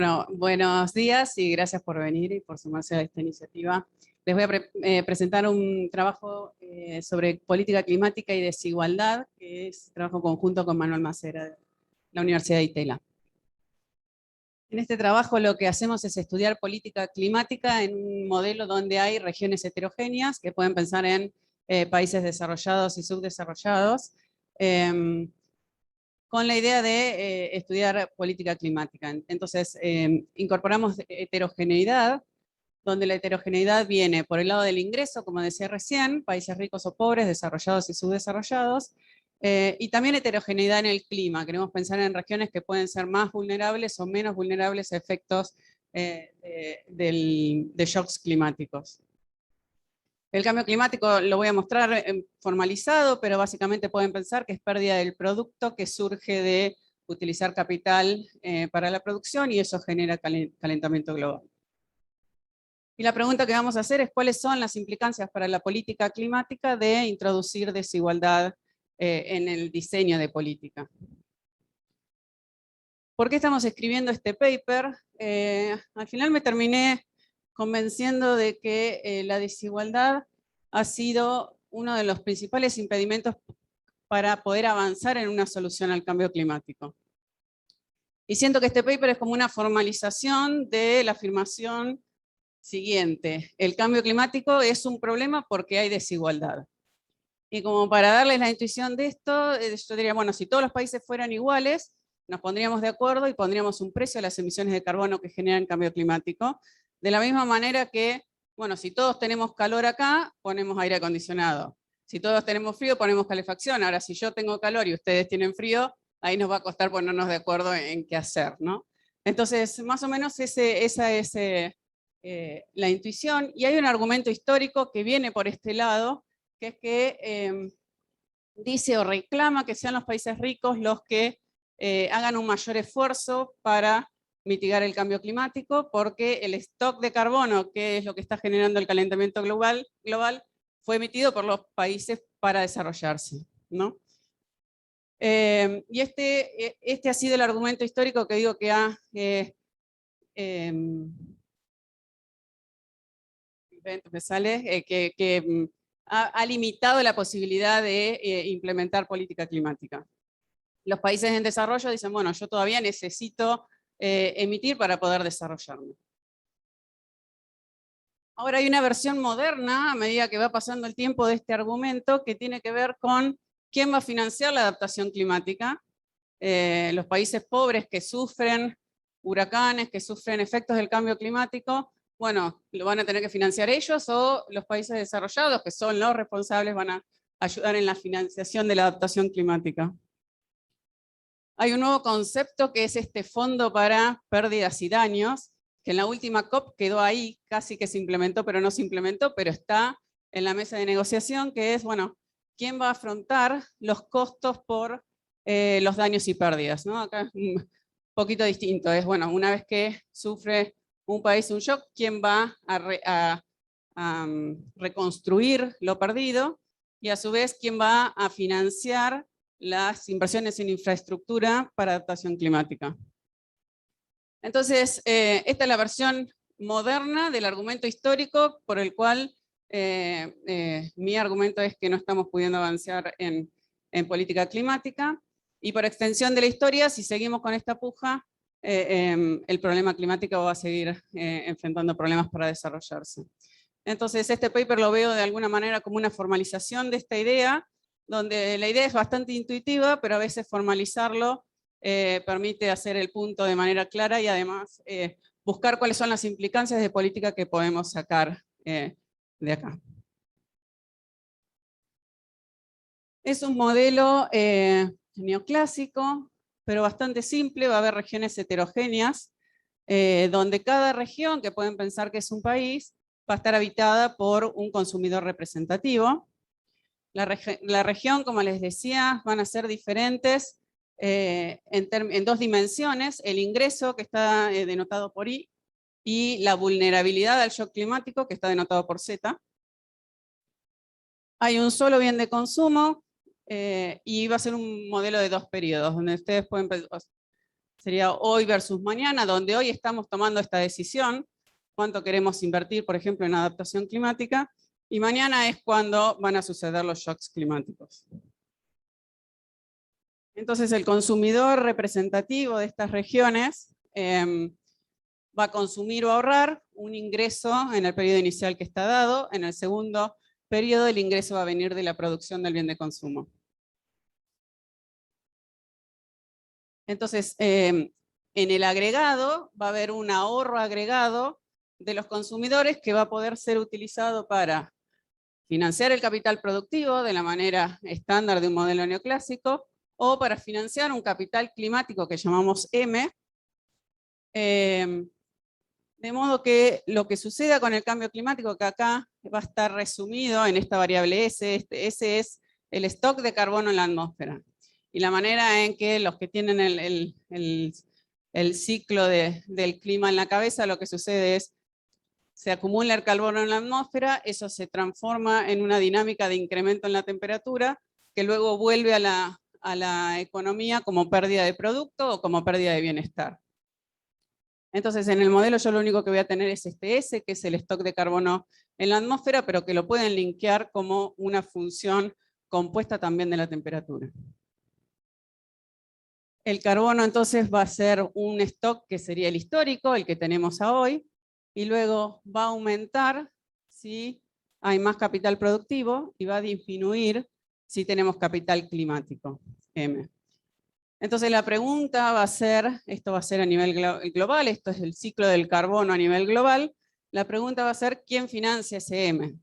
Bueno, buenos días y gracias por venir y por sumarse a esta iniciativa. Les voy a presentar un trabajo sobre política climática y desigualdad, que es trabajo conjunto con Manuel Macera de la Universidad de Itela. En este trabajo lo que hacemos es estudiar política climática en un modelo donde hay regiones heterogéneas, que pueden pensar en países desarrollados y subdesarrollados, con la idea de estudiar política climática. Entonces, incorporamos heterogeneidad, donde la heterogeneidad viene por el lado del ingreso, como decía recién, países ricos o pobres, desarrollados y subdesarrollados, y también heterogeneidad en el clima. Queremos pensar en regiones que pueden ser más vulnerables o menos vulnerables a efectos de shocks climáticos. El cambio climático lo voy a mostrar formalizado, pero básicamente pueden pensar que es pérdida del producto que surge de utilizar capital para la producción, y eso genera calentamiento global. Y la pregunta que vamos a hacer es cuáles son las implicancias para la política climática de introducir desigualdad en el diseño de política. ¿Por qué estamos escribiendo este paper? Al final me terminé convenciendo de que la desigualdad ha sido uno de los principales impedimentos para poder avanzar en una solución al cambio climático. Y siento que este paper es como una formalización de la afirmación siguiente: el cambio climático es un problema porque hay desigualdad. Y como para darles la intuición de esto, yo diría, bueno, si todos los países fueran iguales, nos pondríamos de acuerdo y pondríamos un precio a las emisiones de carbono que generan cambio climático. De la misma manera que, bueno, si todos tenemos calor acá, ponemos aire acondicionado. Si todos tenemos frío, ponemos calefacción. Ahora, si yo tengo calor y ustedes tienen frío, ahí nos va a costar ponernos de acuerdo en qué hacer, ¿no? Entonces, más o menos esa es la intuición. Y hay un argumento histórico que viene por este lado, que es que dice o reclama que sean los países ricos los que hagan un mayor esfuerzo para mitigar el cambio climático, porque el stock de carbono, que es lo que está generando el calentamiento global, fue emitido por los países para desarrollarse, ¿no? Y este ha sido el argumento histórico que digo que ha ha limitado la posibilidad de implementar política climática. Los países en desarrollo dicen, bueno, yo todavía necesito emitir para poder desarrollarme. Ahora hay una versión moderna, a medida que va pasando el tiempo, de este argumento, que tiene que ver con quién va a financiar la adaptación climática. Los países pobres que sufren huracanes, que sufren efectos del cambio climático, bueno, ¿lo van a tener que financiar ellos o los países desarrollados, que son los responsables, van a ayudar en la financiación de la adaptación climática? Hay un nuevo concepto que es este fondo para pérdidas y daños, que en la última COP quedó ahí, casi que se implementó, pero no se implementó, pero está en la mesa de negociación, que es, bueno, ¿quién va a afrontar los costos por los daños y pérdidas, ¿no? Acá es un poquito distinto, es, bueno, una vez que sufre un país un shock, ¿quién va a reconstruir lo perdido? Y a su vez, ¿quién va a financiar las inversiones en infraestructura para adaptación climática? Entonces, esta es la versión moderna del argumento histórico por el cual mi argumento es que no estamos pudiendo avanzar en política climática, y por extensión de la historia, si seguimos con esta puja, el problema climático va a seguir enfrentando problemas para desarrollarse. Entonces, este paper lo veo de alguna manera como una formalización de esta idea, donde la idea es bastante intuitiva, pero a veces formalizarlo permite hacer el punto de manera clara y además buscar cuáles son las implicancias de política que podemos sacar de acá. Es un modelo neoclásico, pero bastante simple. Va a haber regiones heterogéneas, donde cada región, que pueden pensar que es un país, va a estar habitada por un consumidor representativo. La región, como les decía, van a ser diferentes en dos dimensiones: el ingreso, que está denotado por I, y la vulnerabilidad al shock climático, que está denotado por Z. Hay un solo bien de consumo, y va a ser un modelo de dos periodos, donde ustedes pueden sería hoy versus mañana, donde hoy estamos tomando esta decisión, cuánto queremos invertir, por ejemplo, en adaptación climática, y mañana es cuando van a suceder los shocks climáticos. Entonces el consumidor representativo de estas regiones va a consumir o ahorrar un ingreso en el periodo inicial que está dado, en el segundo periodo el ingreso va a venir de la producción del bien de consumo. Entonces, en el agregado va a haber un ahorro agregado de los consumidores que va a poder ser utilizado para financiar el capital productivo de la manera estándar de un modelo neoclásico, o para financiar un capital climático que llamamos M, de modo que lo que suceda con el cambio climático, que acá va a estar resumido en esta variable S, S es el stock de carbono en la atmósfera. Y la manera en que los que tienen el ciclo del clima en la cabeza, lo que sucede es, se acumula el carbono en la atmósfera, eso se transforma en una dinámica de incremento en la temperatura, que luego vuelve a la economía como pérdida de producto o como pérdida de bienestar. Entonces en el modelo yo lo único que voy a tener es este S, que es el stock de carbono en la atmósfera, pero que lo pueden linkear como una función compuesta también de la temperatura. El carbono entonces va a ser un stock que sería el histórico, el que tenemos a hoy, y luego va a aumentar si hay más capital productivo y va a disminuir si tenemos capital climático, M. Entonces la pregunta va a ser, esto va a ser a nivel global, esto es el ciclo del carbono a nivel global, la pregunta va a ser ¿quién financia ese M?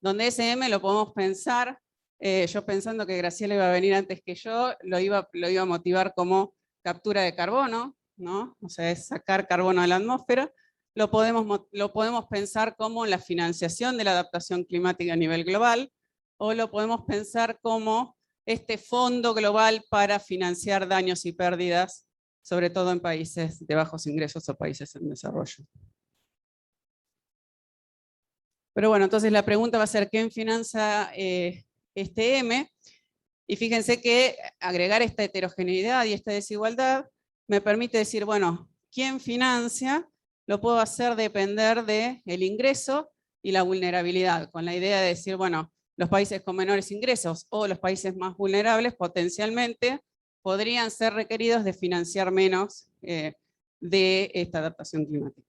Donde ese M lo podemos pensar, yo pensando que Graciela iba a venir antes que yo, lo iba a motivar como captura de carbono, ¿no? O sea, es sacar carbono de la atmósfera, lo podemos pensar como la financiación de la adaptación climática a nivel global, o lo podemos pensar como este fondo global para financiar daños y pérdidas, sobre todo en países de bajos ingresos o países en desarrollo. Pero bueno, entonces la pregunta va a ser ¿quién financia este M? Y fíjense que agregar esta heterogeneidad y esta desigualdad me permite decir, bueno, ¿quién financia? Lo puedo hacer depender del ingreso y la vulnerabilidad, con la idea de decir, bueno, los países con menores ingresos o los países más vulnerables potencialmente podrían ser requeridos de financiar menos de esta adaptación climática.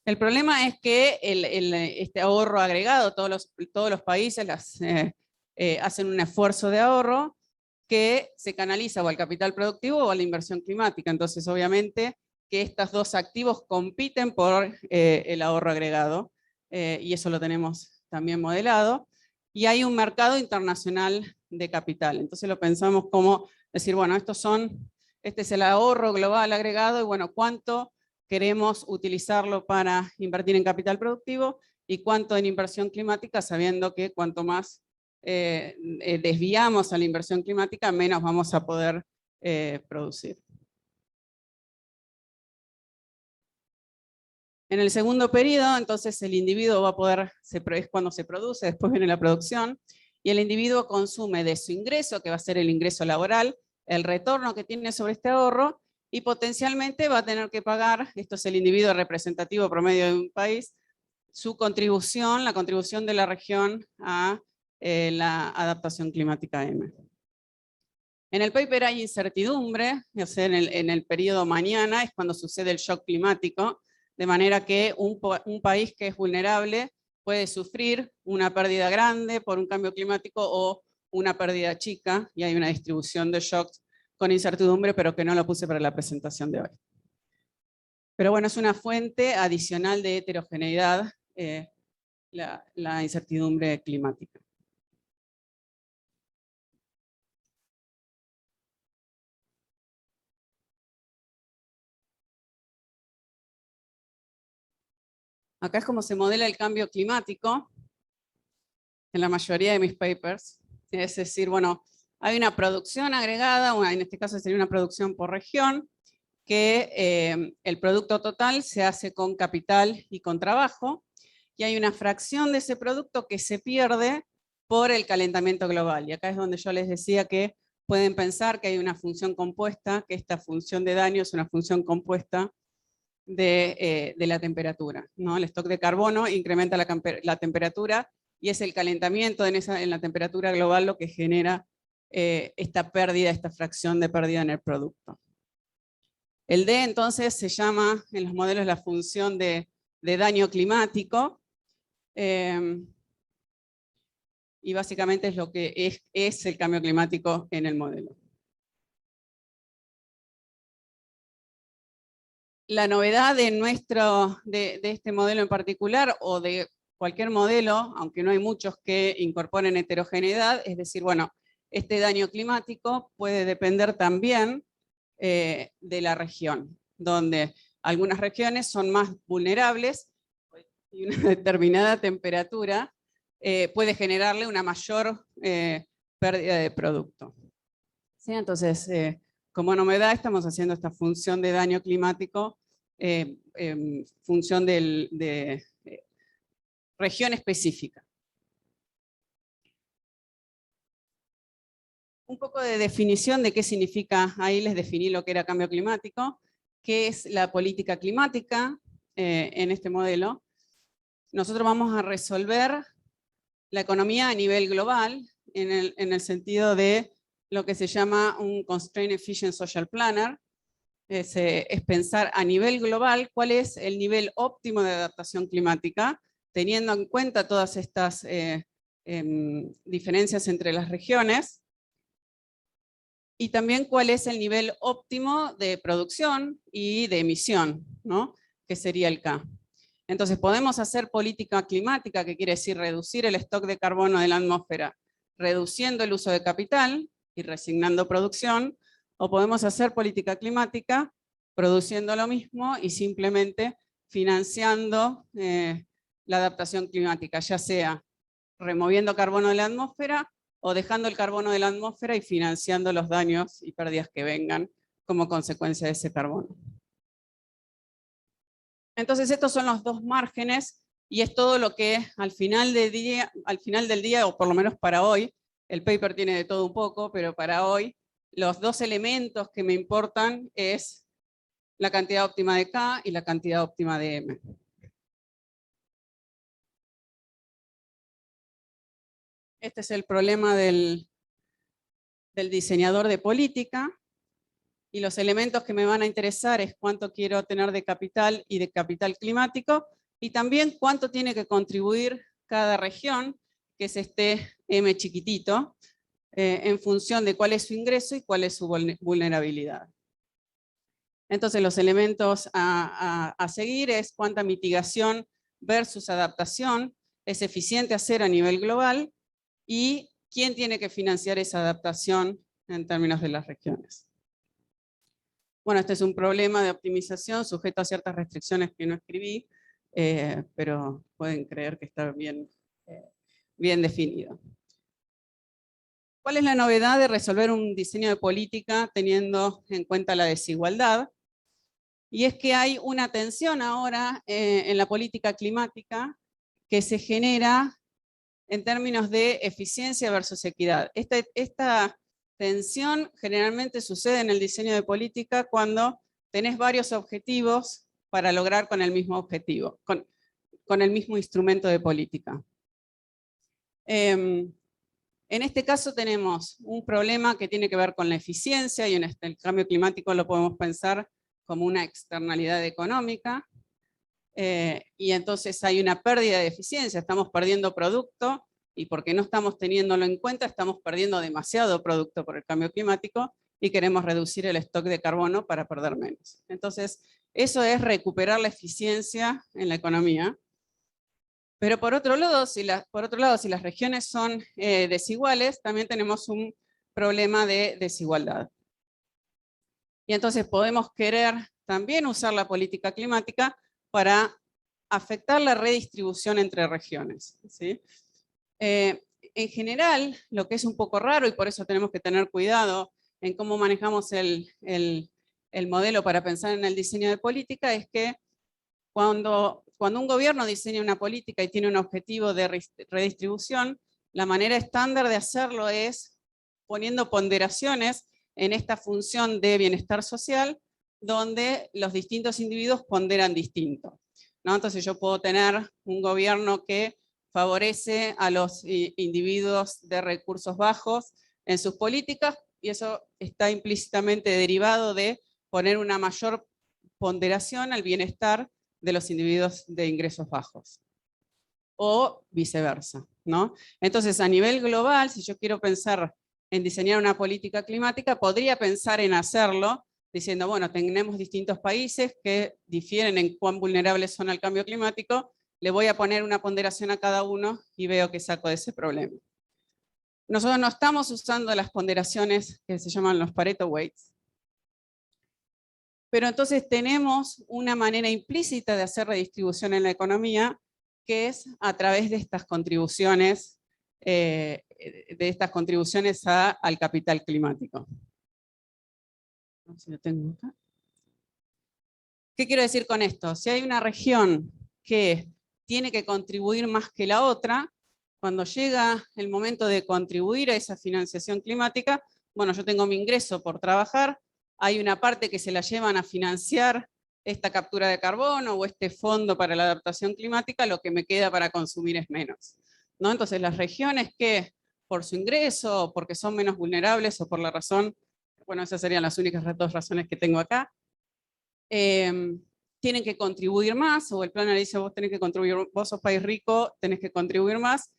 El problema es que este ahorro agregado, todos los países hacen un esfuerzo de ahorro que se canaliza o al capital productivo o a la inversión climática. Entonces, obviamente, que estos dos activos compiten por el ahorro agregado, y eso lo tenemos también modelado. Y hay un mercado internacional de capital. Entonces lo pensamos como decir, bueno, este es el ahorro global agregado, y bueno, ¿cuánto queremos utilizarlo para invertir en capital productivo y cuánto en inversión climática, sabiendo que cuanto más desviamos a la inversión climática, menos vamos a poder producir. En el segundo periodo, entonces el individuo va a poder, es cuando se produce, después viene la producción, y el individuo consume de su ingreso, que va a ser el ingreso laboral, el retorno que tiene sobre este ahorro, y potencialmente va a tener que pagar, esto es el individuo representativo promedio de un país, su contribución, la contribución de la región a la adaptación climática M. En el paper hay incertidumbre, o sea, en el periodo mañana es cuando sucede el shock climático, de manera que un país que es vulnerable puede sufrir una pérdida grande por un cambio climático o una pérdida chica, y hay una distribución de shocks con incertidumbre, pero que no lo puse para la presentación de hoy. Pero bueno, es una fuente adicional de heterogeneidad, la incertidumbre climática. Acá es como se modela el cambio climático en la mayoría de mis papers. Es decir, bueno, hay una producción agregada, en este caso sería una producción por región, que el producto total se hace con capital y con trabajo, y hay una fracción de ese producto que se pierde por el calentamiento global. Y acá es donde yo les decía que pueden pensar que hay una función compuesta, que esta función de daño es una función compuesta de la temperatura, ¿no? El stock de carbono incrementa la temperatura y es el calentamiento en la temperatura global lo que genera esta pérdida, esta fracción de pérdida en el producto. El D entonces se llama en los modelos la función de daño climático, y básicamente es lo que es el cambio climático en el modelo. La novedad de este modelo en particular, o de cualquier modelo, aunque no hay muchos que incorporen heterogeneidad, es decir, bueno, este daño climático puede depender también de la región, donde algunas regiones son más vulnerables y una determinada temperatura puede generarle una mayor pérdida de producto. ¿Sí? Entonces, como novedad estamos haciendo esta función de daño climático, función de región específica. Un poco de definición de qué significa, ahí les definí lo que era cambio climático, qué es la política climática en este modelo. Nosotros vamos a resolver la economía a nivel global, en el sentido de lo que se llama un Constraint Efficient Social Planner, es pensar a nivel global cuál es el nivel óptimo de adaptación climática, teniendo en cuenta todas estas diferencias entre las regiones, y también cuál es el nivel óptimo de producción y de emisión, ¿no? Que sería el K. Entonces podemos hacer política climática, que quiere decir reducir el stock de carbono de la atmósfera, reduciendo el uso de capital y resignando producción, o podemos hacer política climática produciendo lo mismo y simplemente financiando la adaptación climática, ya sea removiendo carbono de la atmósfera o dejando el carbono de la atmósfera y financiando los daños y pérdidas que vengan como consecuencia de ese carbono. Entonces estos son los dos márgenes y es todo lo que al final del día, o por lo menos para hoy, el paper tiene de todo un poco, pero para hoy los dos elementos que me importan es la cantidad óptima de K y la cantidad óptima de M. Este es el problema del diseñador de política. Y los elementos que me van a interesar es cuánto quiero tener de capital y de capital climático, y también cuánto tiene que contribuir cada región, que es este M chiquitito, en función de cuál es su ingreso y cuál es su vulnerabilidad. Entonces los elementos a seguir es cuánta mitigación versus adaptación es eficiente hacer a nivel global, y quién tiene que financiar esa adaptación en términos de las regiones. Bueno, este es un problema de optimización sujeto a ciertas restricciones que no escribí, pero pueden creer que está bien definido. ¿Cuál es la novedad de resolver un diseño de política teniendo en cuenta la desigualdad? Y es que hay una tensión ahora en la política climática que se genera en términos de eficiencia versus equidad. Esta tensión generalmente sucede en el diseño de política cuando tenés varios objetivos para lograr con el mismo objetivo, con el mismo instrumento de política. En este caso tenemos un problema que tiene que ver con la eficiencia, y en el cambio climático lo podemos pensar como una externalidad económica, y entonces hay una pérdida de eficiencia, estamos perdiendo producto, y porque no estamos teniéndolo en cuenta, estamos perdiendo demasiado producto por el cambio climático, y queremos reducir el stock de carbono para perder menos. Entonces, eso es recuperar la eficiencia en la economía. Pero por otro lado, si las regiones son desiguales, también tenemos un problema de desigualdad. Y entonces podemos querer también usar la política climática para afectar la redistribución entre regiones, ¿sí? En general, lo que es un poco raro, y por eso tenemos que tener cuidado en cómo manejamos el modelo para pensar en el diseño de política, es que cuando un gobierno diseña una política y tiene un objetivo de redistribución, la manera estándar de hacerlo es poniendo ponderaciones en esta función de bienestar social, donde los distintos individuos ponderan distinto, ¿no? Entonces yo puedo tener un gobierno que favorece a los individuos de recursos bajos en sus políticas, y eso está implícitamente derivado de poner una mayor ponderación al bienestar de los individuos de ingresos bajos. O viceversa, ¿no? Entonces, a nivel global, si yo quiero pensar en diseñar una política climática, podría pensar en hacerlo diciendo, bueno, tenemos distintos países que difieren en cuán vulnerables son al cambio climático, le voy a poner una ponderación a cada uno y veo qué saco de ese problema. Nosotros no estamos usando las ponderaciones que se llaman los Pareto Weights, pero entonces tenemos una manera implícita de hacer redistribución en la economía, que es a través de estas contribuciones, al capital climático. No sé si lo tengo acá. ¿Qué quiero decir con esto? Si hay una región que tiene que contribuir más que la otra, cuando llega el momento de contribuir a esa financiación climática, bueno, yo tengo mi ingreso por trabajar, hay una parte que se la llevan a financiar esta captura de carbono o este fondo para la adaptación climática, lo que me queda para consumir es menos, ¿no? Entonces las regiones que por su ingreso, o porque son menos vulnerables, o por la razón, bueno, esas serían las únicas dos razones que tengo acá, tienen que contribuir más, o el plan le dice vos tenés que contribuir, vos sos país rico, tenés que contribuir más.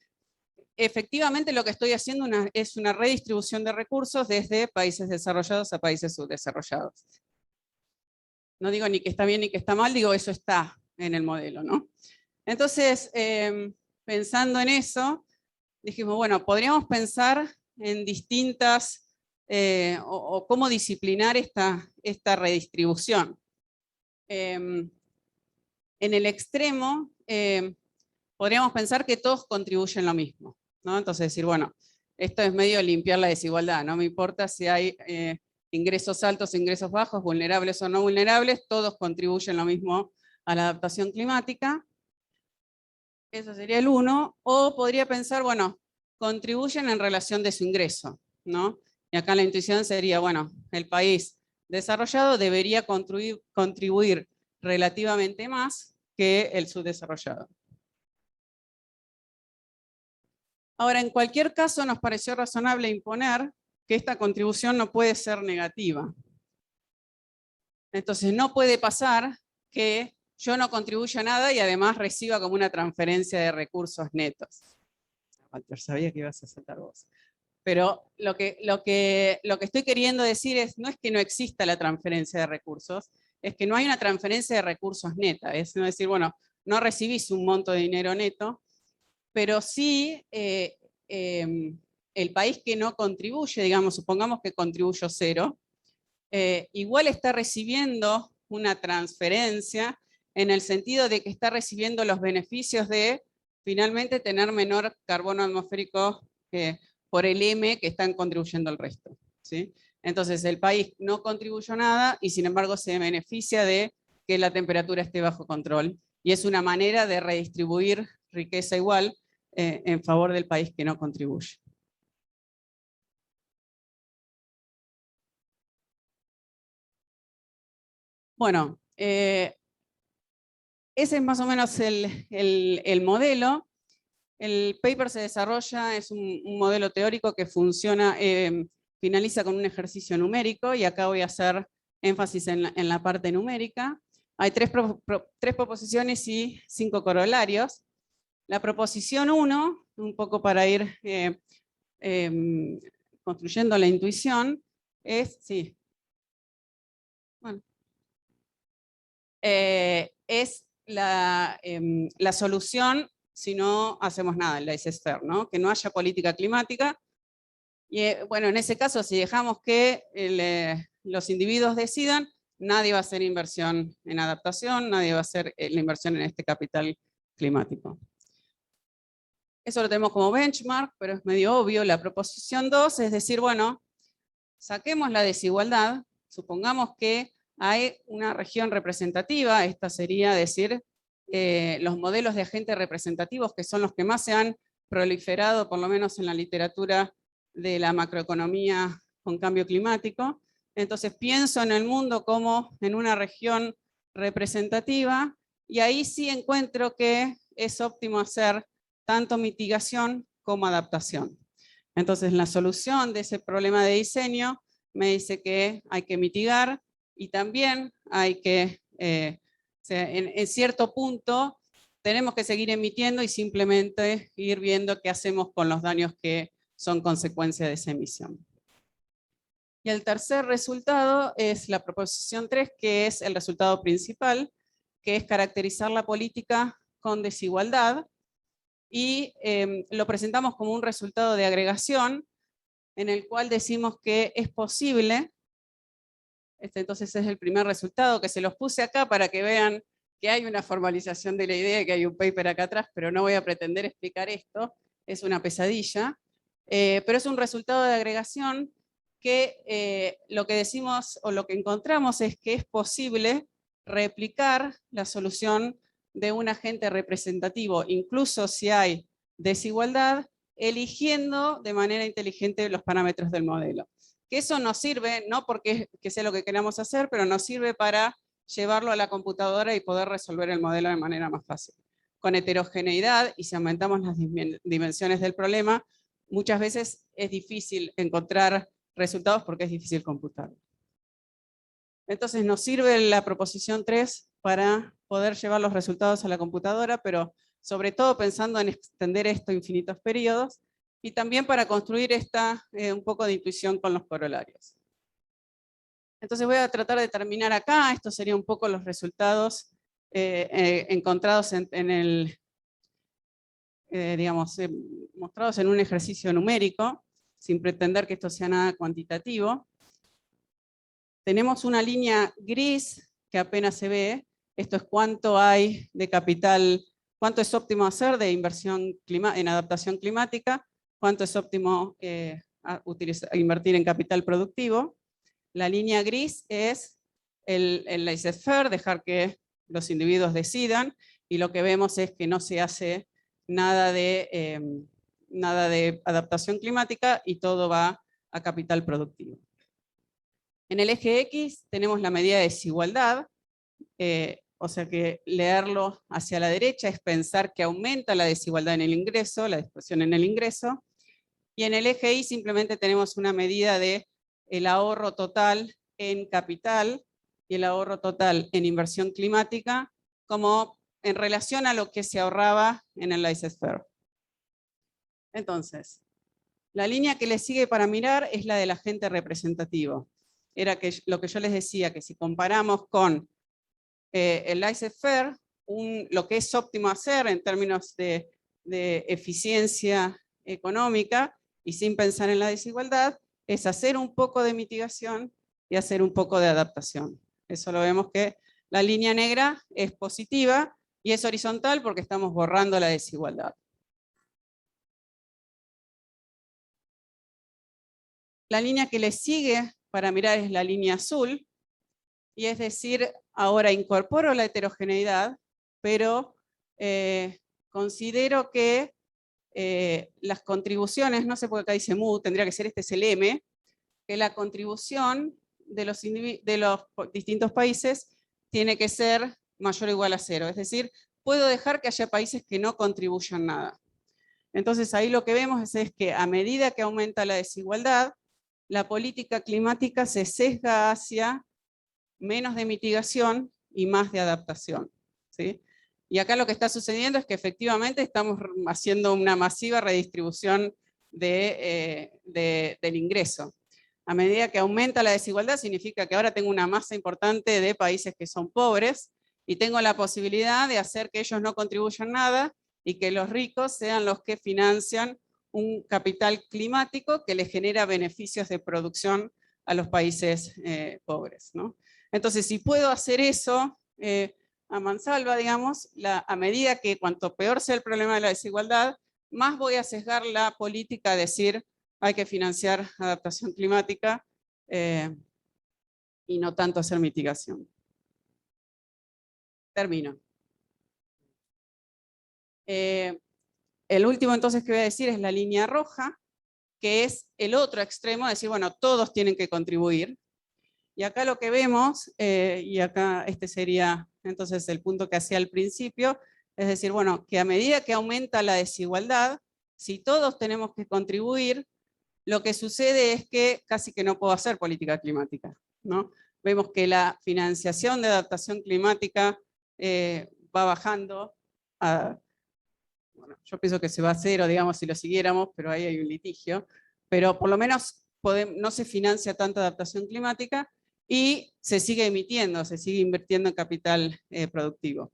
Efectivamente lo que estoy haciendo es una redistribución de recursos desde países desarrollados a países subdesarrollados. No digo ni que está bien ni que está mal, digo eso está en el modelo, ¿no? Entonces, pensando en eso, dijimos, bueno, podríamos pensar en distintas, o cómo disciplinar esta redistribución. En el extremo, podríamos pensar que todos contribuyen lo mismo, ¿no? Entonces decir, bueno, esto es medio limpiar la desigualdad, no me importa si hay ingresos altos, ingresos bajos, vulnerables o no vulnerables, todos contribuyen lo mismo a la adaptación climática. Eso sería el uno. O podría pensar, bueno, contribuyen en relación de su ingreso, ¿no? Y acá la intuición sería, bueno, el país desarrollado debería contribuir relativamente más que el subdesarrollado. Ahora, en cualquier caso, nos pareció razonable imponer que esta contribución no puede ser negativa. Entonces, no puede pasar que yo no contribuya nada y además reciba como una transferencia de recursos netos. Walter, sabía que ibas a saltar vos. Pero lo que estoy queriendo decir no es que no exista la transferencia de recursos, es que no hay una transferencia de recursos neta. Es decir, bueno, no recibís un monto de dinero neto, pero sí el país que no contribuye, digamos, supongamos que contribuyo 0, igual está recibiendo una transferencia en el sentido de que está recibiendo los beneficios de finalmente tener menor carbono atmosférico por el M que están contribuyendo el resto, ¿sí? Entonces el país no contribuyó nada y sin embargo se beneficia de que la temperatura esté bajo control. Y es una manera de redistribuir riqueza igual en favor del país que no contribuye. Bueno, ese es más o menos el modelo. El paper se desarrolla, es un modelo teórico que funciona, finaliza con un ejercicio numérico, y acá voy a hacer énfasis en la parte numérica. Hay tres proposiciones y 5 corolarios. La proposición 1, un poco para ir construyendo la intuición, es, sí. Bueno. Es la solución si no hacemos nada, el laissez-faire, ¿no? Que no haya política climática. Y bueno, en ese caso, si dejamos que los individuos decidan, nadie va a hacer inversión en adaptación, nadie va a hacer la inversión en este capital climático. Eso lo tenemos como benchmark, pero es medio obvio. La proposición 2 es decir, bueno, saquemos la desigualdad, supongamos que hay una región representativa, esta sería decir, los modelos de agentes representativos, que son los que más se han proliferado, por lo menos en la literatura de la macroeconomía con cambio climático. Entonces pienso en el mundo como en una región representativa, y ahí sí encuentro que es óptimo hacer tanto mitigación como adaptación. Entonces la solución de ese problema de diseño me dice que hay que mitigar y también hay que, en cierto punto, tenemos que seguir emitiendo y simplemente ir viendo qué hacemos con los daños que son consecuencia de esa emisión. Y el tercer resultado es la proposición 3, que es el resultado principal, que es caracterizar la política con desigualdad, y lo presentamos como un resultado de agregación, en el cual decimos que es posible. Entonces es el primer resultado, que se los puse acá para que vean que hay una formalización de la idea, que hay un paper acá atrás, pero no voy a pretender explicar esto, es una pesadilla. Pero es un resultado de agregación que lo que decimos o lo que encontramos es que es posible replicar la solución de un agente representativo, incluso si hay desigualdad, eligiendo de manera inteligente los parámetros del modelo. Que eso nos sirve, no porque sea lo que queramos hacer, pero nos sirve para llevarlo a la computadora y poder resolver el modelo de manera más fácil. Con heterogeneidad, y si aumentamos las dimensiones del problema, muchas veces es difícil encontrar resultados porque es difícil computar. Entonces nos sirve la proposición 3 para poder llevar los resultados a la computadora, pero sobre todo pensando en extender esto a infinitos periodos, y también para construir un poco de intuición con los corolarios. Entonces voy a tratar de terminar acá. Estos serían un poco los resultados encontrados mostrados en un ejercicio numérico, sin pretender que esto sea nada cuantitativo. Tenemos una línea gris que apenas se ve. Esto es cuánto hay de capital, cuánto es óptimo hacer de inversión en adaptación climática, cuánto es óptimo invertir en capital productivo. La línea gris es el laissez-faire, dejar que los individuos decidan, y lo que vemos es que no se hace nada de adaptación climática y todo va a capital productivo. En el eje X tenemos la medida de desigualdad, o sea que leerlo hacia la derecha es pensar que aumenta la desigualdad en el ingreso, la dispersión en el ingreso, y en el eje Y simplemente tenemos una medida de el ahorro total en capital y el ahorro total en inversión climática, como en relación a lo que se ahorraba en el laissez-faire. Entonces, la línea que le sigue para mirar es la del agente representativo. Era lo que yo les decía, que si comparamos con el laissez-faire, lo que es óptimo hacer en términos de eficiencia económica y sin pensar en la desigualdad, es hacer un poco de mitigación y hacer un poco de adaptación. Eso lo vemos que la línea negra es positiva y es horizontal porque estamos borrando la desigualdad. La línea que le sigue para mirar es la línea azul, y es decir, ahora incorporo la heterogeneidad, pero considero que las contribuciones, no sé por qué acá dice mu, tendría que ser, este es el M, que la contribución de los distintos países tiene que ser mayor o igual a 0. Es decir, puedo dejar que haya países que no contribuyan nada. Entonces ahí lo que vemos es que a medida que aumenta la desigualdad, la política climática se sesga hacia menos de mitigación y más de adaptación, ¿sí? Y acá lo que está sucediendo es que efectivamente estamos haciendo una masiva redistribución del ingreso. A medida que aumenta la desigualdad, significa que ahora tengo una masa importante de países que son pobres y tengo la posibilidad de hacer que ellos no contribuyan nada y que los ricos sean los que financian un capital climático que les genera beneficios de producción a los países pobres, ¿no? Entonces, si puedo hacer eso a mansalva, digamos, a medida que cuanto peor sea el problema de la desigualdad, más voy a sesgar la política a decir hay que financiar adaptación climática y no tanto hacer mitigación. Termino. El último entonces que voy a decir es la línea roja, que es el otro extremo, decir, bueno, todos tienen que contribuir. Y acá lo que vemos, y acá este sería entonces el punto que hacía al principio, es decir, bueno, que a medida que aumenta la desigualdad, si todos tenemos que contribuir, lo que sucede es que casi que no puedo hacer política climática, ¿no? Vemos que la financiación de adaptación climática va bajando. Bueno, yo pienso que se va a cero, digamos, si lo siguiéramos, pero ahí hay un litigio. Pero por lo menos no se financia tanta adaptación climática y se sigue emitiendo, se sigue invirtiendo en capital productivo.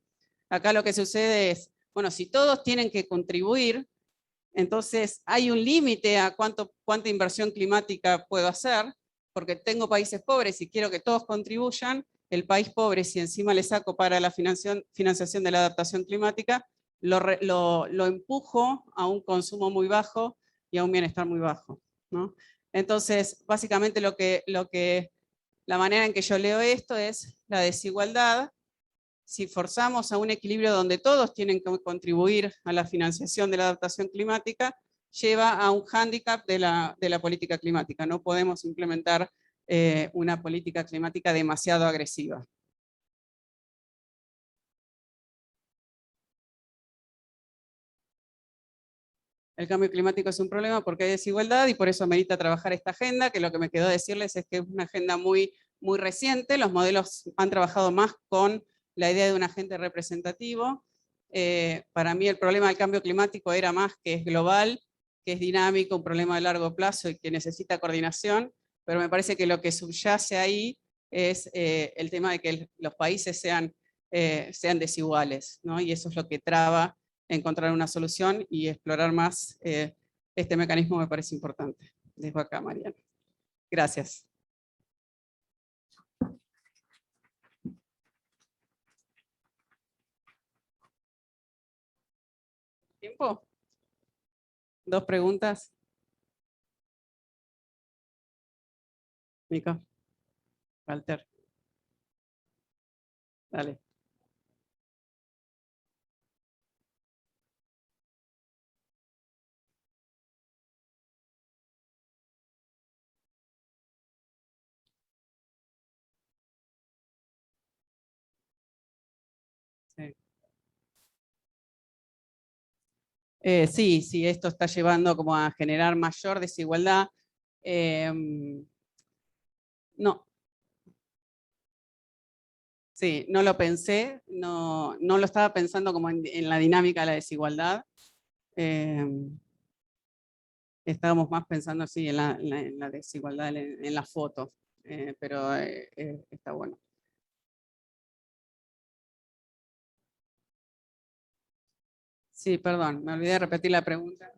Acá lo que sucede es, bueno, si todos tienen que contribuir, entonces hay un límite a cuánta inversión climática puedo hacer, porque tengo países pobres y quiero que todos contribuyan. El país pobre, si encima le saco para la financiación de la adaptación climática, lo empujo a un consumo muy bajo y a un bienestar muy bajo, ¿no? Entonces, básicamente la manera en que yo leo esto es la desigualdad. Si forzamos a un equilibrio donde todos tienen que contribuir a la financiación de la adaptación climática, lleva a un hándicap de la política climática. No podemos implementar una política climática demasiado agresiva. El cambio climático es un problema porque hay desigualdad y por eso amerita trabajar esta agenda, que lo que me quedó decirles es que es una agenda muy, muy reciente. Los modelos han trabajado más con la idea de un agente representativo. Para mí el problema del cambio climático era más que es global, que es dinámico, un problema de largo plazo y que necesita coordinación, pero me parece que lo que subyace ahí es el tema de que los países sean desiguales, ¿no? Y eso es lo que traba encontrar una solución y explorar más este mecanismo me parece importante. Dejo acá, Mariana. Gracias. ¿Tiempo? ¿Dos preguntas? Mico. Walter. Dale. Sí. Sí, sí, esto está llevando como a generar mayor desigualdad. No, sí, no lo pensé, no lo estaba pensando como en la dinámica de la desigualdad. Estábamos más pensando así en la desigualdad en la foto, pero está bueno. Sí, perdón, me olvidé de repetir la pregunta.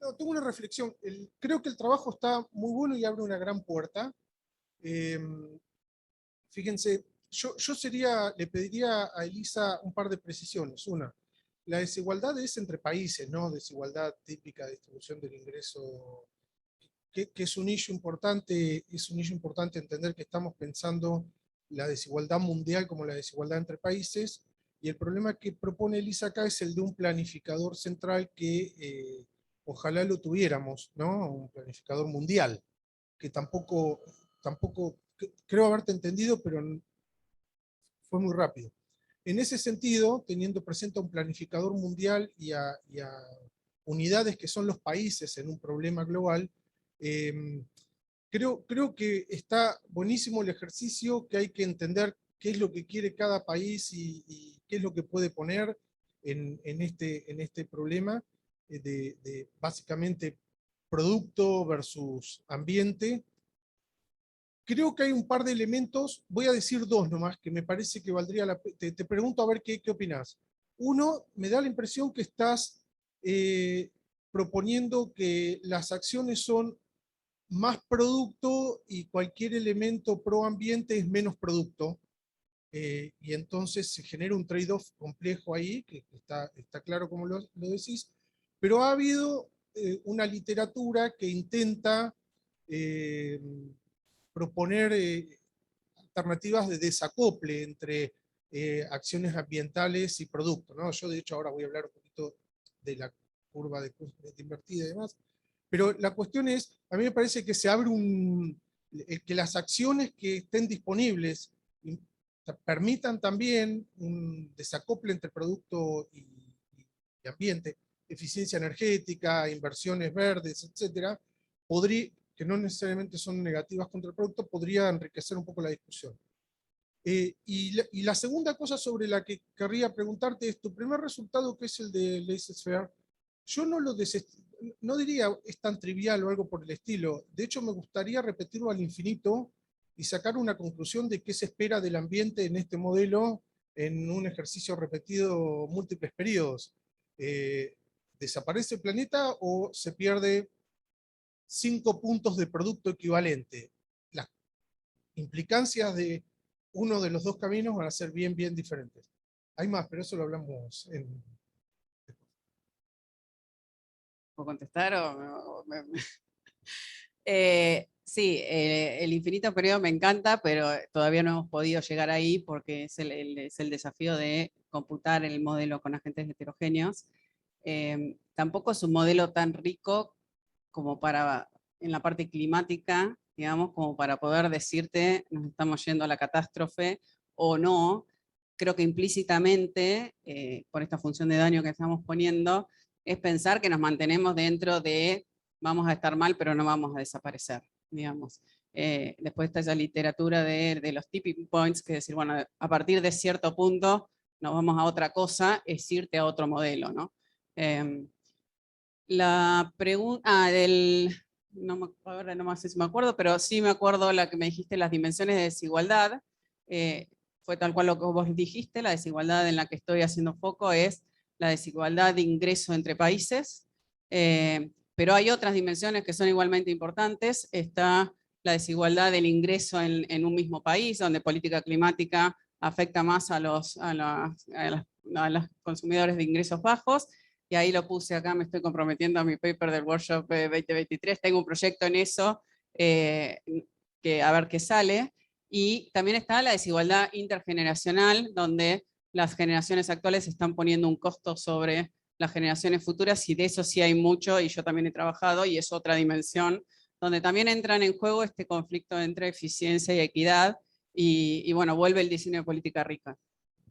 No, tengo una reflexión. Creo que el trabajo está muy bueno y abre una gran puerta. Eh, Fíjense, yo le pediría a Elisa un par de precisiones. Una, la desigualdad es entre países, ¿no? Desigualdad típica de distribución del ingreso, que es un issue importante entender que estamos pensando la desigualdad mundial como la desigualdad entre países, y el problema que propone Elisa acá es el de un planificador central que ojalá lo tuviéramos, ¿no? Un planificador mundial, que tampoco creo haberte entendido, pero fue muy rápido. En ese sentido, teniendo presente a un planificador mundial y a unidades que son los países en un problema global, eh, creo que está buenísimo el ejercicio, que hay que entender qué es lo que quiere cada país y qué es lo que puede poner en este problema de básicamente producto versus ambiente. Creo que hay un par de elementos, voy a decir dos nomás, que me parece que valdría la pena. Te pregunto a ver qué opinás. Uno, me da la impresión que estás proponiendo que las acciones son más producto y cualquier elemento pro ambiente es menos producto. Y entonces se genera un trade-off complejo ahí, que está claro como lo decís, pero ha habido una literatura que intenta proponer alternativas de desacople entre acciones ambientales y productos, ¿no? Yo de hecho ahora voy a hablar un poquito de la curva de invertida y demás, pero la cuestión es, a mí me parece que se abre que las acciones que estén disponibles permitan también un desacople entre producto y ambiente, eficiencia energética, inversiones verdes, etcétera, que no necesariamente son negativas contra el producto, podría enriquecer un poco la discusión. Y la segunda cosa sobre la que querría preguntarte es tu primer resultado, que es el de laissez-faire. Yo no diría es tan trivial o algo por el estilo. De hecho, me gustaría repetirlo al infinito y sacar una conclusión de qué se espera del ambiente en este modelo en un ejercicio repetido múltiples periodos. ¿Desaparece el planeta o se pierde 5 puntos de producto equivalente? Las implicancias de uno de los dos caminos van a ser bien diferentes. Hay más, pero eso lo hablamos en... ¿Puedo contestar sí, el infinito periodo me encanta, pero todavía no hemos podido llegar ahí porque es el desafío de computar el modelo con agentes heterogéneos. Tampoco es un modelo tan rico como para, en la parte climática, digamos, como para poder decirte nos estamos yendo a la catástrofe o no. Creo que implícitamente, por esta función de daño que estamos poniendo, es pensar que nos mantenemos dentro de vamos a estar mal, pero no vamos a desaparecer, digamos. Después está esa literatura de los tipping points, que es decir, bueno, a partir de cierto punto nos vamos a otra cosa, es irte a otro modelo, ¿no? La pregunta ahora no sé si me acuerdo, pero sí me acuerdo la que me dijiste, las dimensiones de desigualdad. Fue tal cual lo que vos dijiste, la desigualdad en la que estoy haciendo foco es la desigualdad de ingreso entre países, pero hay otras dimensiones que son igualmente importantes. Está la desigualdad del ingreso en un mismo país, donde política climática afecta más a los consumidores de ingresos bajos, y ahí lo puse acá, me estoy comprometiendo a mi paper del workshop 2023, tengo un proyecto en eso, que a ver qué sale. Y también está la desigualdad intergeneracional, donde las generaciones actuales están poniendo un costo sobre las generaciones futuras, y de eso sí hay mucho, y yo también he trabajado, y es otra dimensión, donde también entran en juego este conflicto entre eficiencia y equidad, y bueno, vuelve el diseño de política rica.